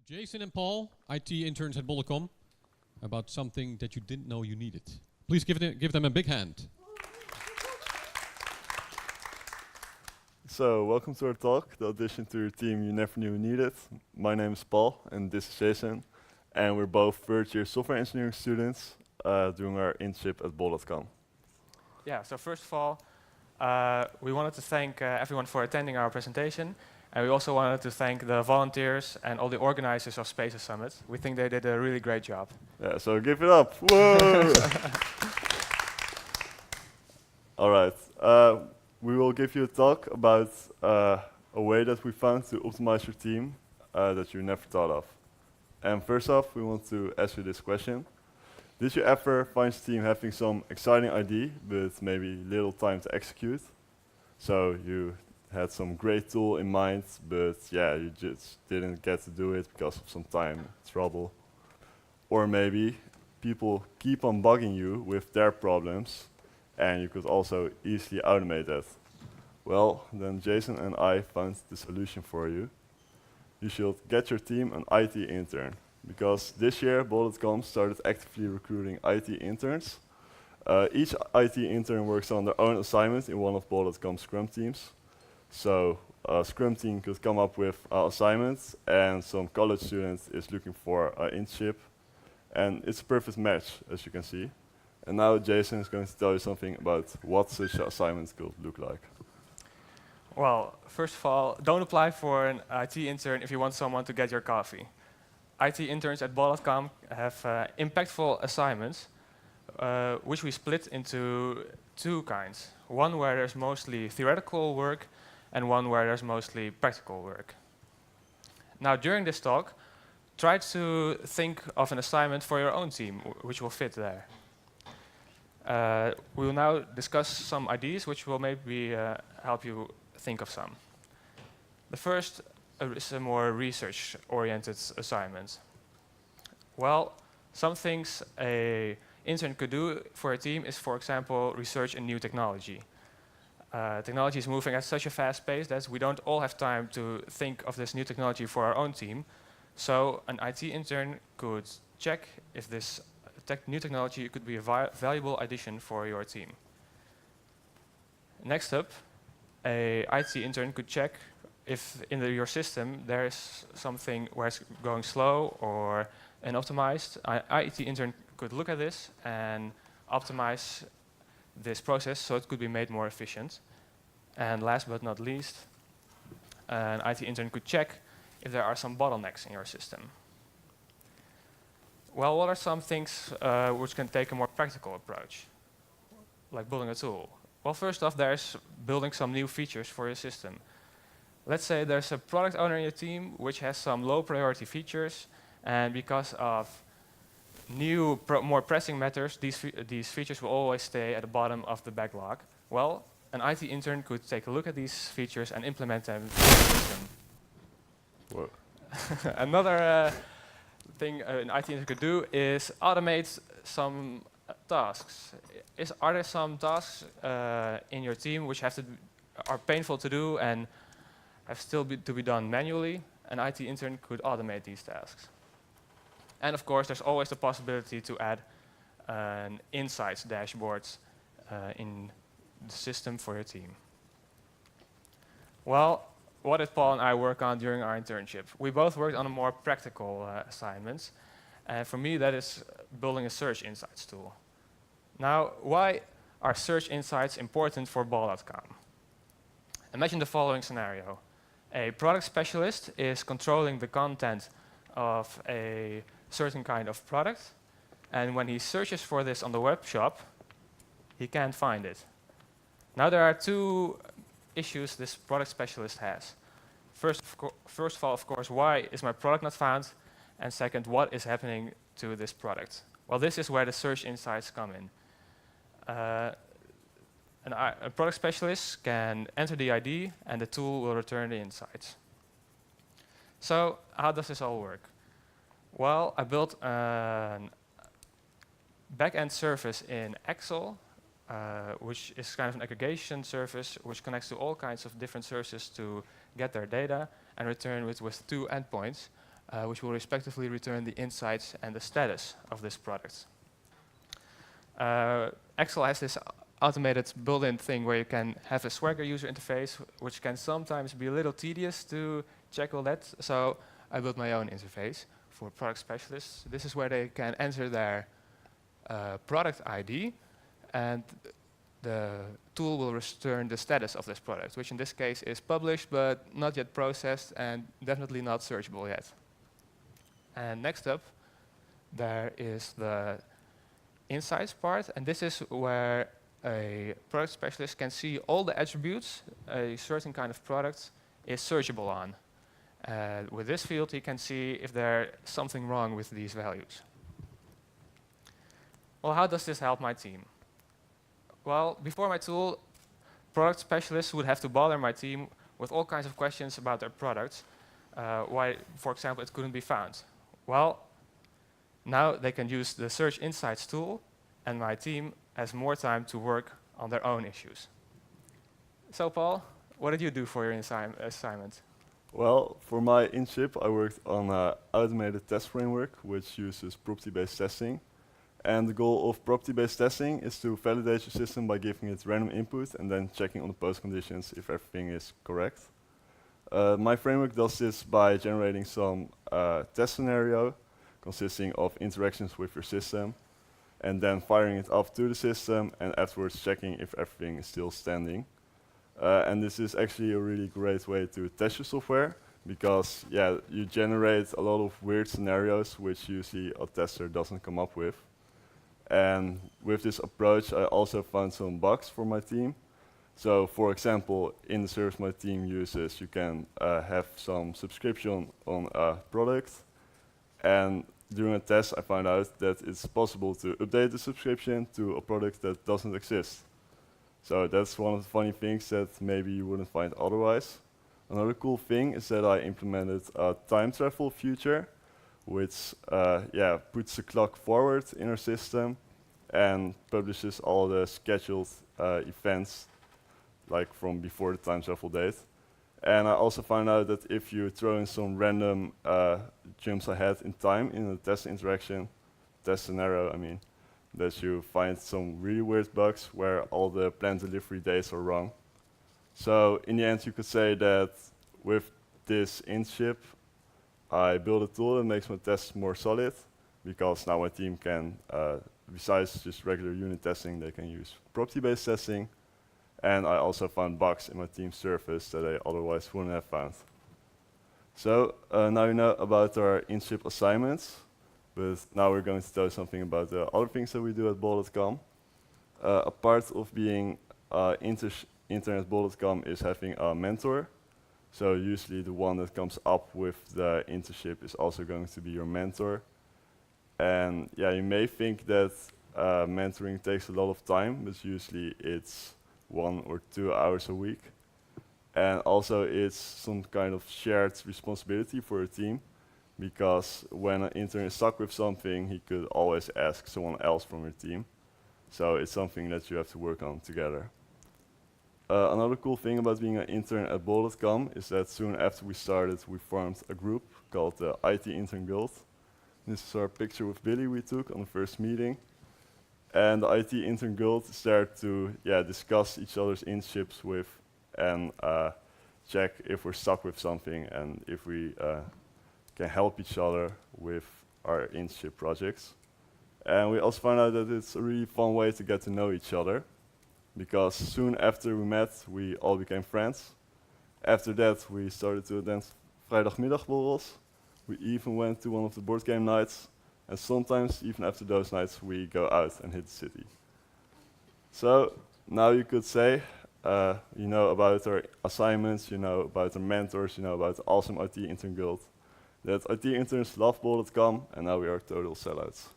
Jason and Paul, IT interns at Bollecom, about something that you didn't know you needed. Please give them a big hand. So, welcome to our talk, the audition to your team you never knew you needed. My name is Paul, and this is Jason, and we're both third-year software engineering students doing our internship at bol.com. Yeah, so first of all, we wanted to thank everyone for attending our presentation, and we also wanted to thank the volunteers and all the organizers of Spaces Summit. We think they did a really great job. Yeah, so give it up. Whoa! All right. We will give you a talk about a way that we found to optimize your team that you never thought of. And first off, we want to ask you this question. Did you ever find your team having some exciting idea, but maybe little time to execute? So you had some great tool in mind, but yeah, you just didn't get to do it because of some time trouble. Or maybe people keep on bugging you with their problems, and you could also easily automate that. Well, then Jason and I found the solution for you. You should get your team an IT intern, because this year bol.com started actively recruiting IT interns. Each IT intern works on their own assignment in one of bol.com Scrum teams. So a Scrum team could come up with assignments, and some college student is looking for an internship. And it's a perfect match, as you can see. And now Jason is going to tell you something about what such an assignment could look like. Well, first of all, don't apply for an IT intern if you want someone to get your coffee. IT interns at bol.com have impactful assignments, which we split into two kinds. One where there's mostly theoretical work, and one where there's mostly practical work. Now, during this talk, try to think of an assignment for your own team, which will fit there. We will now discuss some ideas which will maybe help you think of some. The first is a more research-oriented assignment. Well, some things an intern could do for a team is, for example, research a new technology. Technology is moving at such a fast pace that we don't all have time to think of this new technology for our own team. So an IT intern could check if this new technology could be a valuable addition for your team. Next up, a IT intern could check if in your system there is something where it's going slow or unoptimized. An IT intern could look at this and optimize this process so it could be made more efficient. And last but not least, an IT intern could check if there are some bottlenecks in your system. Well, what are some things which can take a more practical approach, like building a tool? Well, first off, there's building some new features for your system. Let's say there's a product owner in your team which has some low priority features, and because of new, more pressing matters, these features will always stay at the bottom of the backlog. Well, an IT intern could take a look at these features and implement them in the system. Whoa. Another thing an IT intern could do is automate some tasks. Are there some tasks in your team which are painful to do and have still to be done manually? An IT intern could automate these tasks. And of course, there's always the possibility to add an insights dashboard in the system for your team. Well, what did Paul and I work on during our internship? We both worked on a more practical assignments. And for me, that is building a search insights tool. Now, why are search insights important for bol.com? Imagine the following scenario. A product specialist is controlling the content of a certain kind of product, and when he searches for this on the web shop, he can't find it. Now there are two issues this product specialist has. First of all, of course, why is my product not found? And second, what is happening to this product? Well, this is where the search insights come in. A product specialist can enter the ID, and the tool will return the insights. So how does this all work? Well, I built a backend service in Excel, which is kind of an aggregation service which connects to all kinds of different services to get their data and return it with two endpoints. which will respectively return the insights and the status of this product. Excel has this automated built-in thing where you can have a Swagger user interface, which can sometimes be a little tedious to check all that. So I built my own interface for product specialists. This is where they can enter their product ID, and the tool will return the status of this product, which in this case is published but not yet processed and definitely not searchable yet. And next up, there is the insights part, and this is where a product specialist can see all the attributes a certain kind of product is searchable on. With this field, he can see if there's something wrong with these values. Well, how does this help my team? Well, before my tool, product specialists would have to bother my team with all kinds of questions about their products, why, for example, it couldn't be found. Well, now they can use the Search Insights tool, and my team has more time to work on their own issues. So, Paul, what did you do for your assignment? Well, for my internship, I worked on an automated test framework, which uses property-based testing. And the goal of property-based testing is to validate your system by giving it random input and then checking on the post conditions if everything is correct. My framework does this by generating some test scenario consisting of interactions with your system, and then firing it up to the system and afterwards checking if everything is still standing. And this is actually a really great way to test your software because, yeah, you generate a lot of weird scenarios which usually a tester doesn't come up with. And with this approach, I also found some bugs for my team. So, for example, in the service my team uses, you can have some subscription on a product. And during a test, I found out that it's possible to update the subscription to a product that doesn't exist. So that's one of the funny things that maybe you wouldn't find otherwise. Another cool thing is that I implemented a time travel feature, which puts the clock forward in our system and publishes all the scheduled events, like from before the time travel date. And I also found out that if you throw in some random jumps ahead in time in a test scenario, that you find some really weird bugs where all the planned delivery dates are wrong. So in the end, you could say that with this internship, I built a tool that makes my tests more solid, because now my team can, besides just regular unit testing, they can use property-based testing. And I also found bugs in my team's service that I otherwise wouldn't have found. So now you know about our internship assignments, but now we're going to tell you something about the other things that we do at bol.com. A part of being intern at bol.com is having a mentor. So usually the one that comes up with the internship is also going to be your mentor. And yeah, you may think that mentoring takes a lot of time, but usually it's 1 or 2 hours a week. And also it's some kind of shared responsibility for a team, because when an intern is stuck with something, he could always ask someone else from your team. So it's something that you have to work on together. Another cool thing about being an intern at bol.com is that soon after we started, we formed a group called the IT Intern Guild. This is our picture with Billy we took on the first meeting. And the IT Intern Guild is there to discuss each other's internships with and check if we're stuck with something and if we can help each other with our internship projects. And we also found out that it's a really fun way to get to know each other, because soon after we met, we all became friends. After that, we started to attend vrijdagmiddagborrels. We even went to one of the board game nights, and sometimes even after those nights, we go out and hit the city. So now you could say, you know about our assignments, you know about our mentors, you know about the awesome IT Intern Guild, that IT interns love bol.com, and now we are total sellouts.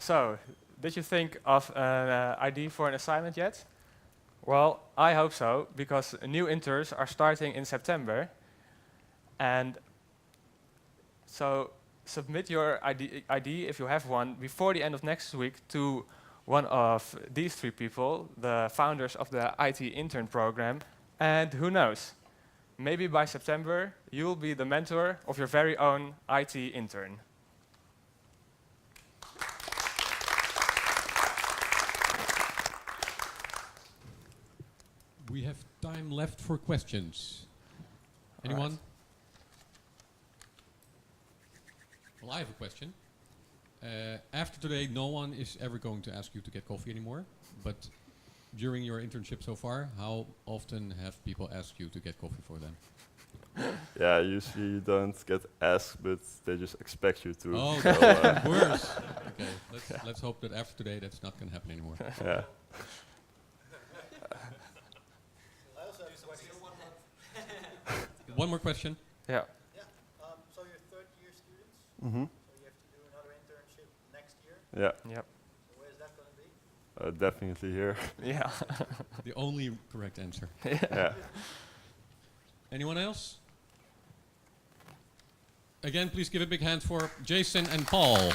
So, did you think of an ID for an assignment yet? Well, I hope so, because new interns are starting in September. And so, submit your ID, if you have one, before the end of next week to one of these 3 people, the founders of the IT intern program. And who knows, maybe by September, you'll be the mentor of your very own IT intern. We have time left for questions. Anyone? Alright. Well, I have a question. After today, no one is ever going to ask you to get coffee anymore. But during your internship so far, how often have people asked you to get coffee for them? Yeah, usually you don't get asked, but they just expect you to. Oh, So, that's worse. Okay, let's hope that after today that's not going to happen anymore. yeah. One more question. Yeah. So you're third-year students, Mm-hmm. so you have to do another internship next year. Yeah, Yep. So where's that going to be? definitely here. Yeah. The only correct answer. Yeah. Anyone else? Again, please give a big hand for Jason and Paul.